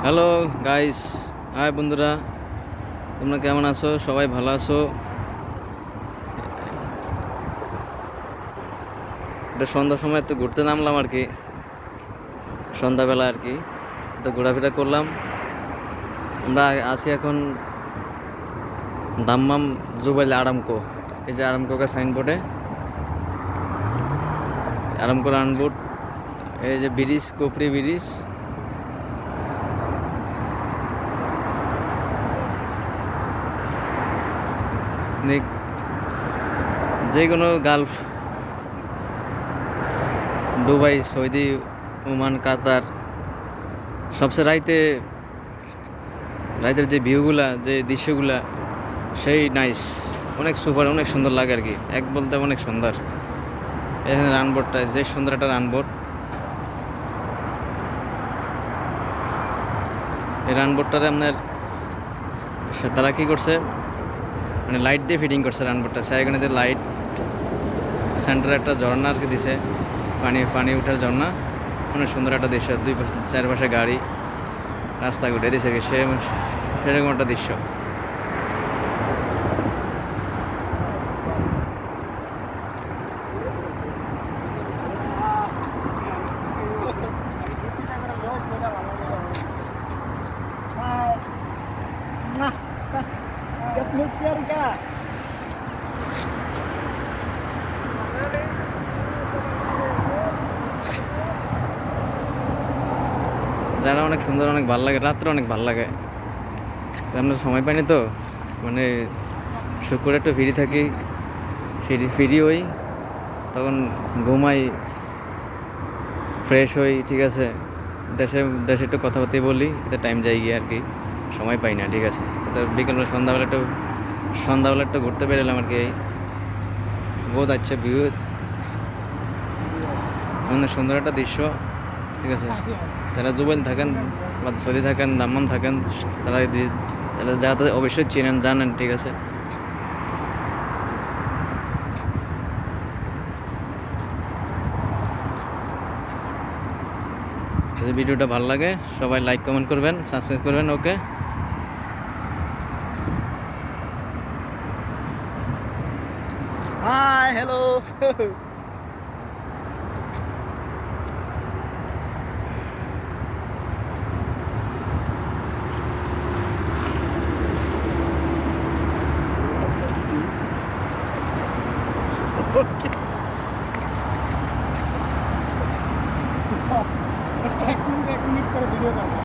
Hello guys, high বন্ধুরা, তোমরা কেমন আছো? সবাই ভালো আছো? এটা সন্ধ্যার সময় একটু ঘুরতে নামলাম আর কি, সন্ধ্যাবেলা আর কি। তো ঘোরাফেরা করলাম। আমরা আছি এখন দাম্মাম জুবাইল আরামকো। এই যে আরামকোকে সাইনবোর্ডে আরামকো রানবোর্ড, এই যে ব্রিজ, কোপরি ব্রিজ। যে কোনো গালফ, দুবাই, সৌদি, ওমান, কাতার, সবচেয়ে রাইতের যে ভিউগুলা, যে দৃশ্যগুলা সেই নাইস, অনেক সুপার, অনেক সুন্দর লাগে আর কি। এক বলতে অনেক সুন্দর। এখানে রানবোর্ডটা যে সুন্দর একটা রানবোর্ড। এই রানবোর্ডটারে আপনার তারা কী করছে, মানে লাইট দিয়ে ফিটিং করছে রানবোর্ডটা। সেখানে যে লাইট, সেন্টারে একটা ঝর্ণা আর কি দিছে, পানি পানি উঠার ঝর্ণা। অনেক সুন্দর একটা দৃশ্য, দুই পাশে চারপাশে গাড়ি, রাস্তা ঘুরে দিছে আর কি, সেরকম একটা দৃশ্য। Just miss कर क्या যারা অনেক সুন্দর, অনেক ভালো লাগে, রাত্রে অনেক ভালো লাগে। আমরা সময় পাইনি তো, মানে শুক্র একটু ফ্রি থাকি, ফ্রি হই, তখন ঘুমাই, ফ্রেশ হই, ঠিক আছে। দেশে দেশে একটু কথাবার্তা বলি, এতে টাইম যাই গিয়ে আর কি, সময় পাই না, ঠিক আছে। তো বিকেলবেলা সন্ধ্যাবেলা একটু ঘুরতে বেরোলাম আর কি। এই বহুত আচ্ছা ভিউ, অনেক সুন্দর একটা দৃশ্য, ঠিক আছে। যারা জুবাইল থাকেন বা সৌদি থাকেন, দাম্মাম থাকেন, তারা যারা অবশ্যই চেনেন, জানেন, ঠিক আছে। যদি ভিডিওটা ভালো লাগে সবাই লাইক কমেন্ট করবেন, সাবস্ক্রাইব করবেন। ওকে, Hi hello एक मिनट कर वीडियो कर